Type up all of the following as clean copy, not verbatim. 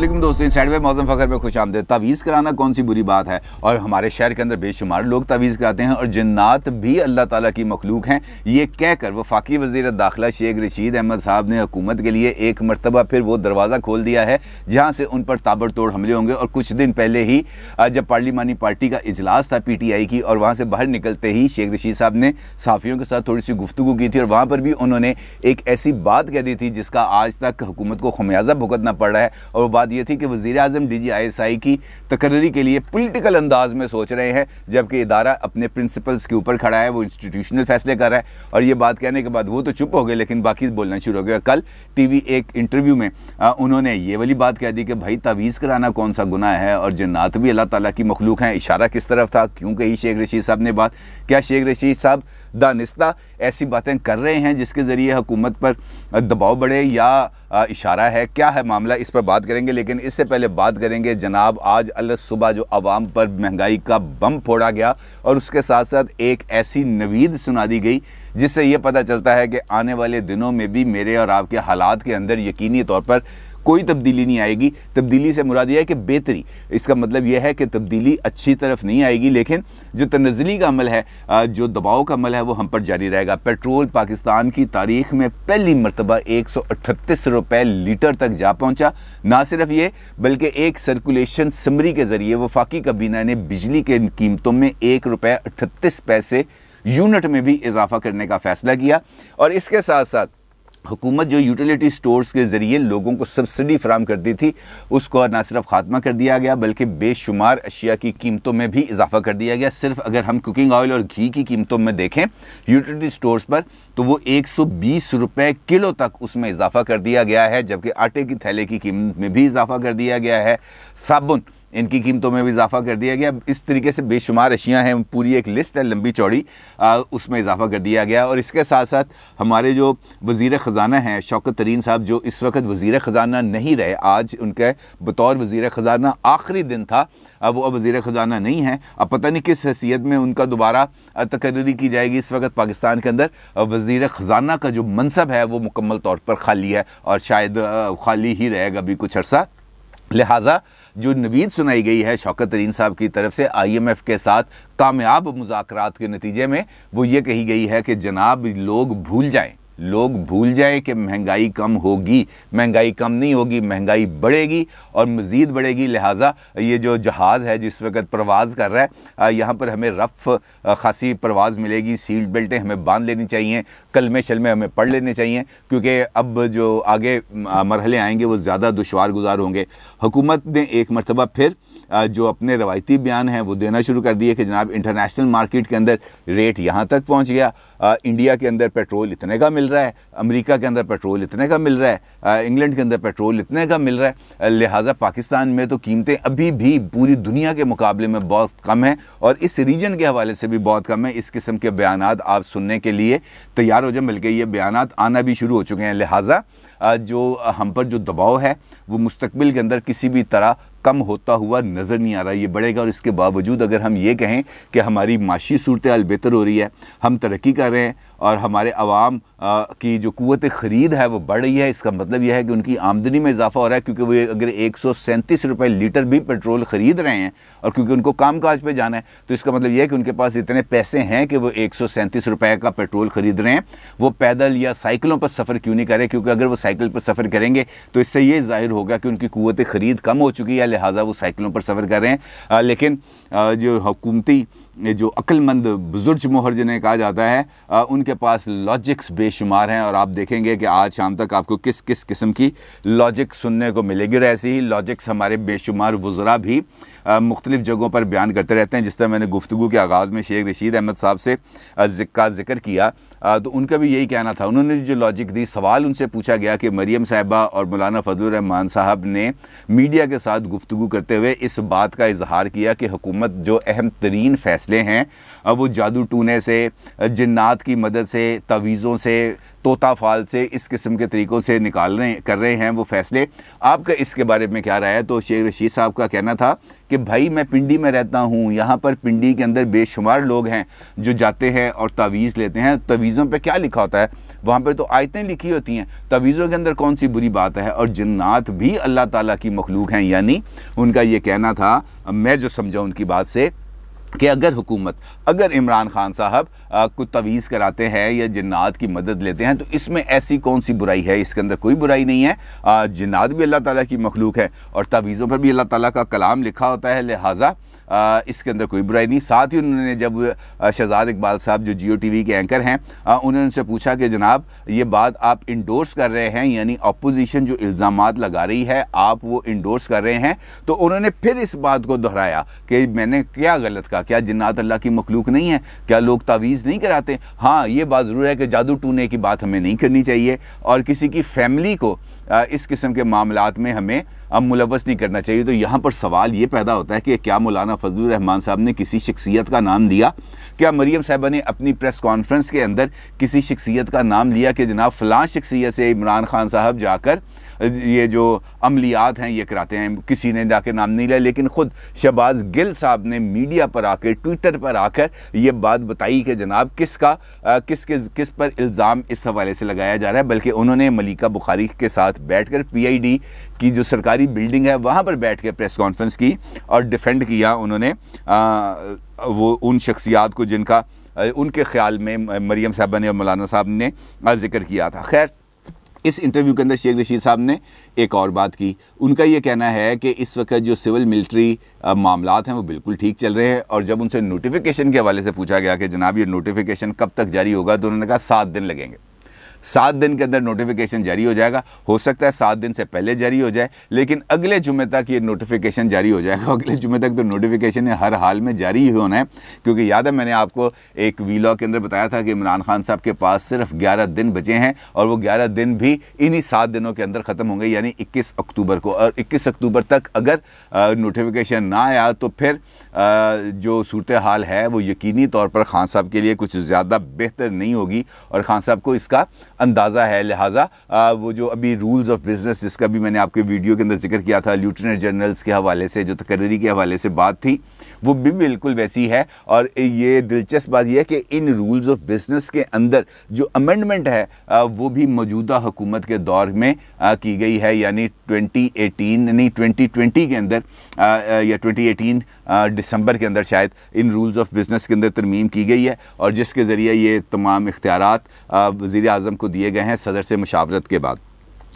अस्सलाम दोस्तों, इनसाइड वे मौज़म फ़खर में खुश आमदीद। तावीज़ कराना कौन सी बुरी बात है, और हमारे शहर के अंदर बेशुमार लोग तावीज़ कराते हैं और जिन्नात भी अल्लाह ताला की मखलूक हैं। ये कहकर वफाकी वज़ीर दाखिला शेख रशीद अहमद साहब ने हुकूमत के लिए एक मरतबा फिर वो दरवाज़ा खोल दिया है जहाँ से उन पर ताबड़तोड़ हमले होंगे। और कुछ दिन पहले ही जब पार्लिमानी पार्टी का इजलास था PTI की, और वहाँ से बाहर निकलते ही शेख रशीद साहब ने सहाफ़ियों के साथ थोड़ी सी गुफ्तगू की थी और वहाँ पर भी उन्होंने एक ऐसी बात कह दी थी जिसका आज तक हुकूमत को खमियाजा भुगतना पड़ रहा है। और वो बात ये थी कि वज़ीर आज़म DGISI की तकर्री के लिए पॉलिटिकल अंदाज में सोच रहे हैं, जबकि इदारा अपने प्रिंसिपल्स के ऊपर खड़ा है, वो इंस्टीट्यूशनल फैसले कर रहा है। और ये बात कहने के बाद वो तो चुप हो गए, लेकिन बाकी बोलना शुरू हो गया। कल TV एक इंटरव्यू में उन्होंने ये वाली बात कह दी कि भाई तावीज़ कराना कौन सा गुनाह है और जिन्नात भी अल्लाह ताला की मखलूक हैं। इशारा किस तरफ था, क्यों कही शेख रशीद साहब ने बात? क्या शेख रशीद साहब दानिस्ता ऐसी बातें कर रहे हैं जिसके ज़रिए हुकूमत पर दबाव बढ़े, या इशारा है? क्या है मामला, इस पर बात करेंगे। लेकिन इससे पहले बात करेंगे जनाब, आज अल सुबह जो आवाम पर महंगाई का बम फोड़ा गया और उसके साथ साथ एक ऐसी नवीद सुना दी गई जिससे ये पता चलता है कि आने वाले दिनों में भी मेरे और आपके हालात के अंदर यकीनी तौर पर कोई तब्दीली नहीं आएगी। तब्दीली से मुराद यह है कि बेहतरी, इसका मतलब यह है कि तब्दीली अच्छी तरफ नहीं आएगी, लेकिन जो तनज़्ज़ुली का अमल है, जो दबाव का अमल है, वो हम पर जारी रहेगा। पेट्रोल पाकिस्तान की तारीख़ में पहली मरतबा 138 रुपये लीटर तक जा पहुँचा। ना सिर्फ ये, बल्कि एक सर्कुलेशन समरी के ज़रिए वफाकी काबीना ने बिजली के कीमतों में 1 रुपये 38 पैसे यूनिट में भी इजाफा करने का फ़ैसला किया। और इसके साथ साथ हुकूमत जो यूटिलिटी स्टोर्स के ज़रिए लोगों को सब्सिडी फराम करती थी, उसको ना सिर्फ ख़ात्मा कर दिया गया बल्कि बेशुमार अशिया की कीमतों में भी इजाफा कर दिया गया। सिर्फ अगर हम कुकिंग ऑयल और घी की कीमतों में देखें यूटिलिटी स्टोर्स पर, तो वो 120 रुपये किलो तक उसमें इजाफा कर दिया गया है, जबकि आटे की थैले की कीमत में भी इजाफा कर दिया गया है, साबुन इनकी कीमतों में भी इजाफा कर दिया गया। इस तरीके से बेशुमार अशियाँ हैं, पूरी एक लिस्ट है लंबी चौड़ी, उसमें इजाफा कर दिया गया। और इसके साथ साथ हमारे जो वज़ीर ख़ज़ाना हैं शौकत तरीन साहब, जो इस वक्त वज़ीर ख़ज़ाना नहीं रहे, आज उनके बतौर वज़ीर ख़ज़ाना आखिरी दिन था, अब वो वज़ीर ख़ज़ाना नहीं हैं। अब पता नहीं किस हैसियत में उनका दोबारा तकर्री की जाएगी। इस वक्त पाकिस्तान के अंदर वज़ीर ख़ज़ाना का जो मनसब है वो मुकम्मल तौर पर खाली है और शायद खाली ही रहेगा भी कुछ अर्सा। लिहाजा जो नवीद सुनाई गई है शौकत तरीन साहब की तरफ से IMF के साथ कामयाब मुज़ाकरात के नतीजे में, वो ये कही गई है कि जनाब लोग भूल जाएं कि महंगाई कम होगी। महंगाई कम नहीं होगी, महंगाई बढ़ेगी और मज़ीद बढ़ेगी। लिहाजा ये जो जहाज़ है जिस वक्त परवाज़ कर रहा है, यहाँ पर हमें रफ़ खासी परवाज़ मिलेगी। सीट बेल्टें हमें बांध लेनी चाहिए, कलमे शलमे हमें पढ़ लेने चाहिए, क्योंकि अब जो आगे मरहले आएंगे वो ज़्यादा दुश्वार गुजार होंगे। हुकूमत ने एक मरतबा फिर जो अपने रवायती बयान हैं वो देना शुरू कर दिए कि जनाब इंटरनेशनल मार्केट के अंदर रेट यहाँ तक पहुँच गया, इंडिया के अंदर पेट्रोल इतने का मिल रहा है, अमेरिका के अंदर पेट्रोल इतने का मिल रहा है, इंग्लैंड के अंदर पेट्रोल इतने का मिल रहा है। लिहाजा पाकिस्तान में तो कीमतें अभी भी पूरी दुनिया के मुकाबले में बहुत कम हैं और इस रीजन के हवाले से भी बहुत कम है। इस किस्म के बयानात आप सुनने के लिए तैयार हो जाए, बल्कि ये बयानात आना भी शुरू हो चुके हैं। लिहाजा जो हम पर जो दबाव है वो मुस्तकबिल के अंदर किसी भी तरह कम होता हुआ नज़र नहीं आ रहा, ये बढ़ेगा। और इसके बावजूद अगर हम ये कहें कि हमारी माशी सूरत हाल बेहतर हो रही है, हम तरक्की कर रहे हैं और हमारे अवाम की जो क़ुव्वत ख़रीद है वो बढ़ रही है, इसका मतलब यह है कि उनकी आमदनी में इजाफा हो रहा है, क्योंकि वो अगर 137 रुपये लीटर भी पेट्रोल ख़रीद रहे हैं और क्योंकि उनको काम काज पे जाना है, तो इसका मतलब यह है कि उनके पास इतने पैसे हैं कि वो 137 रुपये का पेट्रोल ख़रीद रहे हैं। वो पैदल या साइकिलों पर सफ़र क्यों नहीं करें, क्योंकि अगर वो साइकिल पर सफ़र करेंगे तो इससे ये ज़ाहिर होगा कि उनकी क़ुव्वत ख़रीद कम हो चुकी है, लिहाजा वो साइकिलों पर सफ़र कर रहे हैं। लेकिन जो हुकूमती जो अक्लमंद बुजुर्ग मोहर जिन्हें कहा जाता है, उनके पास लॉजिक्स बेशुमार हैं और आप देखेंगे कि आज शाम तक आपको किस किस किस्म की लॉजिक सुनने को मिलेगी। और ऐसी ही लॉजिक्स हमारे बेशुमार वज़रा भी मुख्तलिफ़ जगहों पर बयान करते रहते हैं। जिस तरह मैंने गुफ्तगू के आगाज़ में शेख रशीद अहमद साहब से जिक्र किया, तो उनका भी यही कहना था। उन्होंने जो लॉजिक दी, सवाल उनसे पूछा गया कि मरियम साहिबा और मौलाना फजलुर रहमान साहब ने मीडिया के साथ गुफ्तगू करते हुए इस बात का इजहार किया कि हुकूमत जो अहम तरीन फ़ैसले हैं वो जादू टूने से, जिन्नात की मदद मदद से, तवीज़ों से, तोता फाल से, इस किस्म के तरीक़ों से कर रहे हैं वो फ़ैसले। आपका इसके बारे में क्या राय है? तो शेख रशीद साहब का कहना था कि भाई मैं पिंडी में रहता हूँ, यहाँ पर पिंडी के अंदर बेशुमार लोग हैं जो जाते हैं और तावीज़ लेते हैं। तवीज़ों पे क्या लिखा होता है? वहाँ पर तो आयतें लिखी होती हैं, तवीज़ों के अंदर कौन सी बुरी बात है? और जिन्नात भी अल्लाह ताला की मखलूक हैं। यानी उनका ये कहना था, मैं जो समझा उनकी बात से, कि अगर इमरान खान साहब को तवीज़ कराते हैं या जिन्नात की मदद लेते हैं तो इसमें ऐसी कौन सी बुराई है? इसके अंदर कोई बुराई नहीं है। जिन्नात भी अल्लाह ताला की मखलूक है और तवीज़ों पर भी अल्लाह ताला का कलाम लिखा होता है, लिहाजा इसके अंदर कोई बुराई नहीं। साथ ही उन्होंने जब शहजाद इकबाल साहब जो जियो टीवी के एंकर हैं, उन्होंने उनसे पूछा कि जनाब ये बात आप इंडोर्स कर रहे हैं, यानी अपोजिशन जो इल्ज़ामात लगा रही है आप वो इंडोर्स कर रहे हैं, तो उन्होंने फिर इस बात को दोहराया कि मैंने क्या गलत कहा? क्या जिन्नात अल्लाह की मखलूक नहीं है? क्या लोग तावीज़ नहीं कराते? हाँ, ये बात ज़रूर है कि जादू टूने की बात हमें नहीं करनी चाहिए और किसी की फैमिली को इस किस्म के मामलात में हमें मुलव्वस नहीं करना चाहिए। तो यहाँ पर सवाल ये पैदा होता है कि क्या मौलाना फजलुर रहमान साहब ने किसी शख्सियत का नाम दिया? क्या मरियम साहिबा ने अपनी प्रेस कॉन्फ्रेंस के अंदर किसी शख्सियत का नाम लिया कि जनाब फ़लाँ शख्सियत से इमरान खान साहब जाकर ये जो अमलियात हैं ये कराते हैं? किसी ने जाकर नाम नहीं लिया, लेकिन ख़ुद शहबाज गिल साहब ने मीडिया पर आकर, ट्विटर पर आकर ये बात बताई कि जनाब किस पर इल्ज़ाम इस हवाले से लगाया जा रहा है। बल्कि उन्होंने मलिका बुखारी के साथ बैठकर PID की जो सरकारी बिल्डिंग है वहाँ पर बैठ के प्रेस कॉन्फ्रेंस की और डिफेंड किया उन्होंने वो उन शख्सियात को जिनका उनके ख़्याल में मरियम साहबा ने और मौलाना साहब ने जिक्र किया था। खैर, इस इंटरव्यू के अंदर शेख रशीद साहब ने एक और बात की। उनका ये कहना है कि इस वक्त जो सिविल मिलिट्री मामलात हैं वो बिल्कुल ठीक चल रहे हैं। और जब उनसे नोटिफिकेशन के हवाले से पूछा गया कि जनाब ये नोटिफिकेशन कब तक जारी होगा, तो उन्होंने कहा 7 दिन लगेंगे। 7 दिन के अंदर नोटिफिकेशन जारी हो जाएगा। हो सकता है 7 दिन से पहले जारी हो जाए, लेकिन अगले जुमे तक ये नोटिफिकेशन जारी हो जाएगा। अगले जुमे तक तो नोटिफिकेशन हर हाल में जारी ही होना है, क्योंकि याद है मैंने आपको एक वीलॉग के अंदर बताया था कि इमरान खान साहब के पास सिर्फ 11 दिन बचे हैं और वो 11 दिन भी इन्हीं 7 दिनों के अंदर ख़त्म होंगे, यानी 21 अक्टूबर को। और 21 अक्टूबर तक अगर नोटिफिकेशन ना आया तो फिर जो सूरत हाल है वो यकीनी तौर पर खान साहब के लिए कुछ ज़्यादा बेहतर नहीं होगी और खान साहब को इसका अंदाज़ा है। लिहाजा वो जो अभी रूल्स ऑफ बिज़नेस, जिसका भी मैंने आपके वीडियो के अंदर जिक्र किया था, लेफ्टिनेंट जनरल्स के हवाले से जो तकर्री के हवाले से बात थी, वो भी बिल्कुल वैसी है। और ये दिलचस्प बात यह है कि इन रूल्स ऑफ बिज़नेस के अंदर जो अमेंडमेंट है वो भी मौजूदा हुकूमत के दौर में की गई है, यानी 2020 के अंदर या 2018 दिसंबर के अंदर शायद इन रूल्स ऑफ बिज़नेस के अंदर तरमीम की गई है, और जिसके ज़रिए ये तमाम इख्तियारात वज़ीर आज़म को दिए गए हैं सदर से मुशावरत के बाद।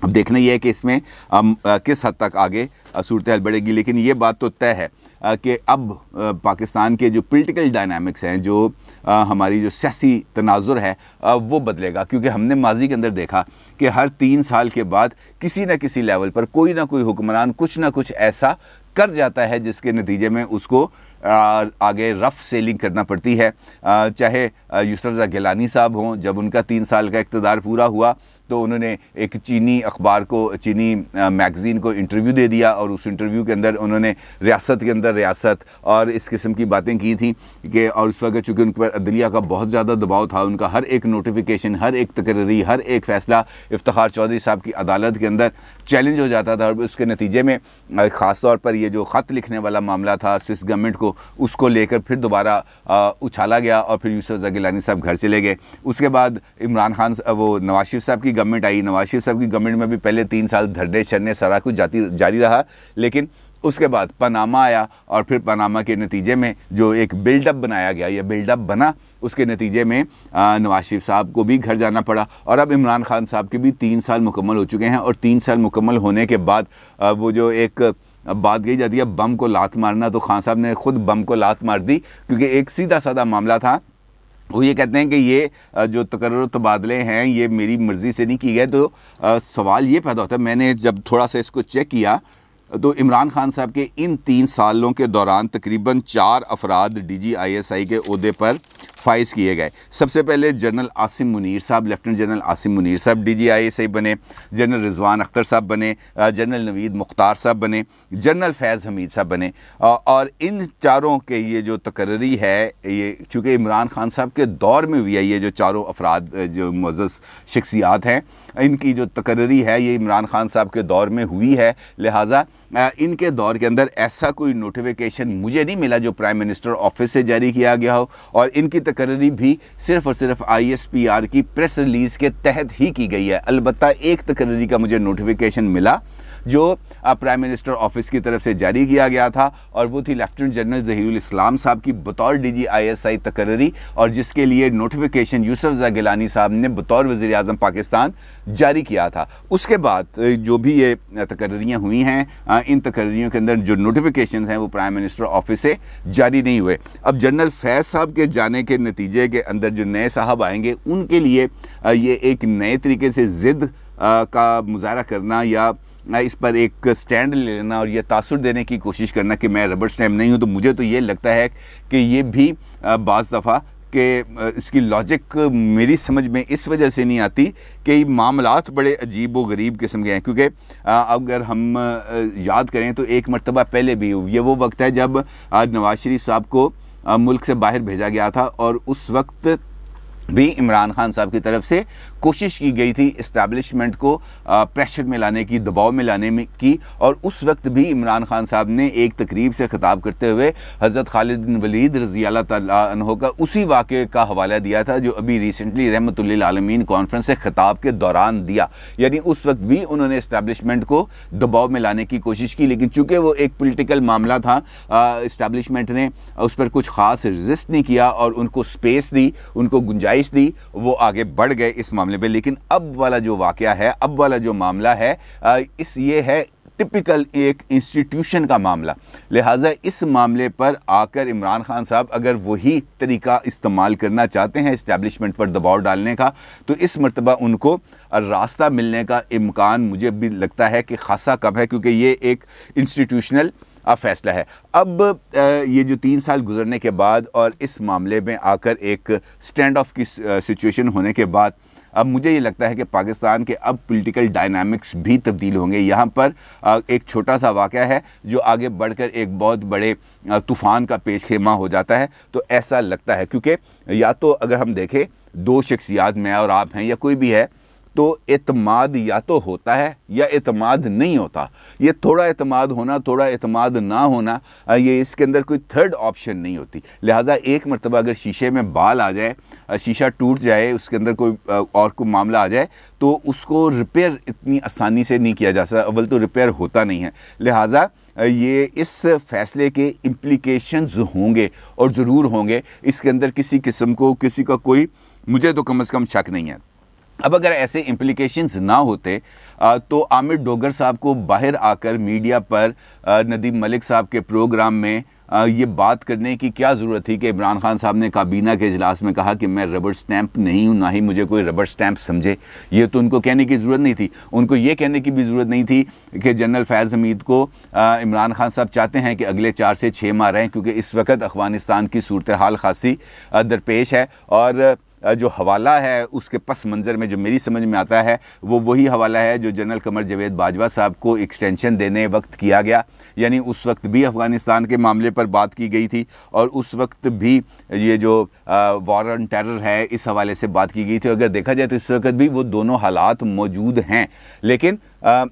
अब देखना यह है कि इसमें किस हद तक आगे सूरत हाल बढ़ेगी, लेकिन ये बात तो तय है कि अब पाकिस्तान के जो पॉलिटिकल डायनामिक्स हैं, जो हमारी जो सियासी तनाजुर है वो बदलेगा। क्योंकि हमने माजी के अंदर देखा कि हर 3 साल के बाद किसी न किसी लेवल पर कोई ना कोई हुक्मरान कुछ ना कुछ ऐसा कर जाता है जिसके नतीजे में उसको आगे रफ़ सेलिंग करना पड़ती है। चाहे यूसुफ गिलानी साहब हों, जब उनका 3 साल का इक़्तिदार पूरा हुआ तो उन्होंने एक चीनी अखबार को, चीनी मैगज़ीन को इंटरव्यू दे दिया और उस इंटरव्यू के अंदर उन्होंने रियासत के अंदर रियासत और इस किस्म की बातें की थी कि, और उस वक्त चूँकि उन पर अदलिया का बहुत ज़्यादा दबाव था, उनका हर एक नोटिफिकेशन, हर एक तकरीरी, हर एक फ़ैसला इफ्तिखार चौधरी साहब की अदालत के अंदर चैलेंज हो जाता था। और उसके नतीजे में ख़ास तौर पर ये जो ख़त लिखने वाला मामला था स्विस गवर्नमेंट को, उसको लेकर फिर दोबारा उछाला गया और फिर यूसुफ गिलानी साहब घर चले गए। उसके बाद इमरान खान, वो नवाज शरीफ साहब की गवर्नमेंट आई। नवाज शरीफ साहब की गवर्नमेंट में भी पहले 3 साल धरने शरने सारा कुछ जारी रहा, लेकिन उसके बाद पनामा आया और फिर पनामा के नतीजे में जो एक बिल्डअप बनाया गया, ये बिल्डअप बना, उसके नतीजे में नवाज शरीफ साहब को भी घर जाना पड़ा। और अब इमरान खान साहब के भी 3 साल मुकम्मल हो चुके हैं और 3 साल मुकम्मल होने के बाद वो जो एक बात कही जाती है बम को लात मारना, तो खान साहब ने खुद बम को लात मार दी, क्योंकि एक सीधा साधा मामला था। वो ये कहते हैं कि ये जो तकर्रुर तबादले हैं ये मेरी मर्ज़ी से नहीं किए गए। तो सवाल ये पैदा होता है, मैंने जब थोड़ा सा इसको चेक किया तो इमरान खान साहब के इन 3 सालों के दौरान तकरीबन 4 अफराद DGISI के ओहदे पर फाइज किए गए। सबसे पहले जनरल आसिम मुनीर साहब, लेफ्टिनेंट जनरल आसिम मुनीर साहब DGISI बने, जनरल रिजवान अख्तर साहब बने, जनरल नवीद मुख्तार साहब बने, जनरल फैज़ हमीद साहब बने। और इन चारों के ये जो तकर्री है, ये चूँकि इमरान खान साहब के दौर में हुई है, ये जो चारों अफराद जो मुअज़्ज़ज़ शख्सियात हैं, इनकी जो तकर्री है ये इमरान खान साहब के दौर में हुई है। लिहाजा इनके दौर के अंदर ऐसा कोई नोटिफिकेशन मुझे नहीं मिला जो प्राइम मिनिस्टर ऑफिस से जारी किया गया हो, और इनकी तकर्री भी सिर्फ़ और सिर्फ ISPR की प्रेस रिलीज़ के तहत ही की गई है। अलबत्ता एक तकर्री का मुझे नोटिफिकेशन मिला जो प्राइम मिनिस्टर ऑफिस की तरफ से जारी किया गया था, और वो थी लेफ्टिनेंट जनरल ज़हीरुल इस्लाम साहब की बतौर DGISI तकर्री, और जिसके लिए नोटिफिकेशन यूसुफ रज़ा गिलानी साहब ने बतौर वज़ीर आज़म पाकिस्तान जारी किया था। उसके बाद जो भी ये तकर्रियाँ हुई हैं, इन तकर्रियों के अंदर जो नोटिफिकेशन हैं वो प्राइम मिनिस्टर ऑफिस से जारी नहीं हुए। अब जनरल फैज़ साहब के जाने के नतीजे के अंदर जो नए साहब आएंगे उनके लिए ये एक नए तरीके से ज़िद का मुजाहरा करना या इस पर एक स्टैंड ले लेना और ये तासुर देने की कोशिश करना कि मैं रबर स्टैम्प नहीं हूँ, तो मुझे तो ये लगता है कि ये भी बाज़ दफ़ा कि इसकी लॉजिक मेरी समझ में इस वजह से नहीं आती कि मामलात बड़े अजीब व गरीब किस्म के हैं। क्योंकि अगर हम याद करें तो एक मरतबा पहले भी ये वो वक्त है जब नवाज शरीफ साहब को मुल्क से बाहर भेजा गया था, और उस वक्त भी इमरान खान साहब की तरफ से कोशिश की गई थी इस्टेब्लिशमेंट को प्रेशर में लाने की, दबाव में लाने में की। और उस वक्त भी इमरान खान साहब ने एक तकरीब से ख़िताब करते हुए हज़रत खालिद बिन वलीद रज़ी अल्लाह तआला अन्हु का उसी वाक़े का हवाला दिया था जो अभी रिसेंटली रहमतुल्लिल आलमीन कॉन्फ्रेंस से ख़िताब के दौरान दिया। यानी उस वक्त भी उन्होंने इस्टेब्लिशमेंट को दबाव में लाने की कोशिश की, लेकिन चूँकि वो एक पोलिटिकल मामला था, इस्टेब्लिशमेंट ने उस पर कुछ ख़ास रजिस्ट नहीं किया और उनको स्पेस दी, उनको गुंजाइश दी, वो आगे बढ़ गए इस मामले पे। लेकिन अब वाला जो वाक़या है, अब वाला जो मामला है, ये है टिपिकल एक इंस्टीट्यूशन का मामला। लिहाजा इस मामले पर आकर इमरान खान साहब अगर वही तरीका इस्तेमाल करना चाहते हैं इस्टेब्लिशमेंट पर दबाव डालने का, तो इस मरतबा उनको रास्ता मिलने का इम्कान मुझे भी लगता है कि खासा कम है, क्योंकि ये एक इंस्टीट्यूशनल फ़ैसला है। अब ये जो 3 साल गुजरने के बाद और इस मामले में आकर एक स्टैंड ऑफ की सिचुएशन होने के बाद, अब मुझे ये लगता है कि पाकिस्तान के अब पॉलिटिकल डायनामिक्स भी तब्दील होंगे। यहाँ पर एक छोटा सा वाक़या है जो आगे बढ़कर एक बहुत बड़े तूफ़ान का पेश खेमा हो जाता है, तो ऐसा लगता है। क्योंकि या तो अगर हम देखें 2 शख्सियात, मैं और आप हैं या कोई भी है, तो एतमाद या तो होता है या एतमाद नहीं होता। ये थोड़ा एतमाद होना, थोड़ा एतमाद ना होना, ये इसके अंदर कोई थर्ड ऑप्शन नहीं होती। लिहाजा एक मरतबा अगर शीशे में बाल आ जाए, शीशा टूट जाए, उसके अंदर कोई और कोई मामला आ जाए, तो उसको रिपेयर इतनी आसानी से नहीं किया जा सकता। अव्वल तो रिपेयर होता नहीं है। लिहाजा ये इस फ़ैसले के इम्प्लीकेशंस होंगे और ज़रूर होंगे। इसके अंदर किसी किस्म को किसी का कोई, मुझे तो कम से कम शक नहीं है। अब अगर ऐसे इम्प्लीकेशंस ना होते तो आमिर डोगर साहब को बाहर आकर मीडिया पर नदीम मलिक साहब के प्रोग्राम में ये बात करने की क्या ज़रूरत थी कि इमरान खान साहब ने काबीना के इजलास में कहा कि मैं रबर स्टैंप नहीं हूँ, ना ही मुझे कोई रबर स्टैंप समझे। ये तो उनको कहने की ज़रूरत नहीं थी। उनको ये कहने की भी ज़रूरत नहीं थी कि जनरल फैज़ हमीद को इमरान खान साहब चाहते हैं कि अगले 4 से 6 माह रहें, क्योंकि इस वक्त अफ़गानिस्तान की सूरत हाल खासी दरपेश है। और जो हवाला है उसके पस मंज़र में जो मेरी समझ में आता है वो वही हवाला है जो जनरल कमर जावेद बाजवा साहब को एक्सटेंशन देने वक्त किया गया। यानी उस वक्त भी अफ़गानिस्तान के मामले पर बात की गई थी, और उस वक्त भी ये जो वॉर ऑन टेरर है इस हवाले से बात की गई थी। अगर देखा जाए तो इस वक्त भी वो दोनों हालात मौजूद हैं। लेकिन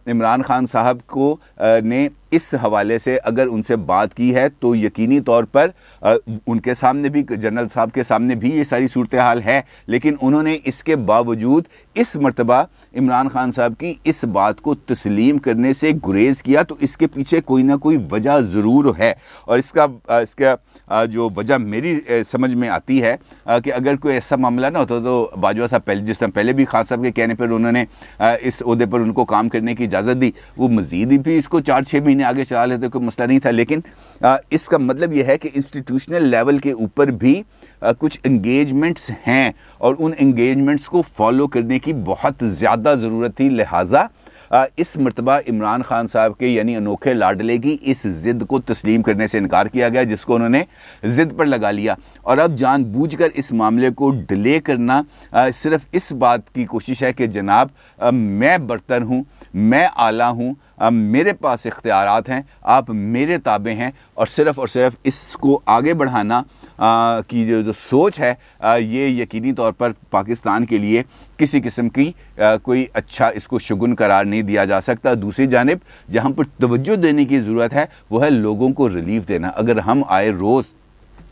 इमरान खान साहब को ने इस हवाले से अगर उनसे बात की है तो यकीनी तौर पर उनके सामने भी, जनरल साहब के सामने भी ये सारी सूरत हाल है, लेकिन उन्होंने इसके बावजूद इस मरतबा इमरान खान साहब की इस बात को तस्लीम करने से गुरेज़ किया। तो इसके पीछे कोई ना कोई वजह ज़रूर है, और इसका जो वजह मेरी समझ में आती है कि अगर कोई ऐसा मामला ना होता तो बाजवा साहब जिस तरह पहले भी खान साहब के कहने पर उन्होंने इस ओहदे पर उनको काम करने की इजाज़त दी, वो मज़ीद भी इसको 4-6 महीने महीने आगे चला लेते कोई मसला नहीं था, लेकिन इसका मतलब यह है कि इंस्टीट्यूशनल लेवल के ऊपर भी कुछ इंगेजमेंट्स हैं और उन इंगेजमेंट्स को फॉलो करने की बहुत ज़्यादा ज़रूरत थी। लिहाजा इस मरतबा इमरान खान साहब के यानी अनोखे लाडले की इस ज़िद को तस्लीम करने से इनकार किया गया, जिसको उन्होंने ज़िद पर लगा लिया। और अब जानबूझकर इस मामले को डिले करना सिर्फ इस बात की कोशिश है कि जनाब मैं बरतर हूँ, मैं आला हूँ, मेरे पास इख्तियारात हैं, आप मेरे ताबे हैं, और सिर्फ इसको आगे बढ़ाना की जो सोच है ये यकीनी तौर पर पाकिस्तान के लिए किसी किस्म की कोई अच्छा इसको शगुन करार नहीं दिया जा सकता। दूसरी जानिब जहाँ पर तवज्जो देने की ज़रूरत है वो है लोगों को रिलीफ देना। अगर हम आए रोज़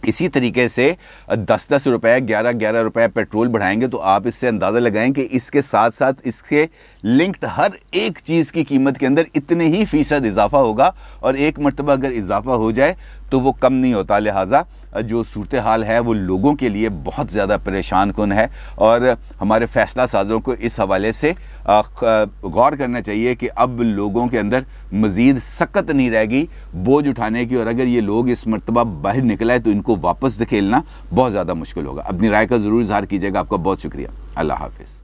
इसी तरीके से 10-10 रुपए 11-11 रुपए पेट्रोल बढ़ाएंगे तो आप इससे अंदाज़ा लगाएं कि इसके साथ साथ इसके लिंक्ड हर एक चीज़ की कीमत के अंदर इतने ही फ़ीसद इजाफा होगा, और एक मरतबा अगर इजाफा हो जाए तो वो कम नहीं होता। लिहाजा जो सूरत हाल है वो लोगों के लिए बहुत ज़्यादा परेशान कुन है, और हमारे फ़ैसला साजों को इस हवाले से गौर करना चाहिए कि अब लोगों के अंदर मज़ीद सकत नहीं रहेगी बोझ उठाने की, और अगर ये लोग इस मरतबा बाहर निकला है तो इनको वापस धकेलना बहुत ज़्यादा मुश्किल होगा। अपनी राय का ज़रूर इज़हार कीजिएगा। आपका बहुत शुक्रिया। अल्लाह हाफ़िज़।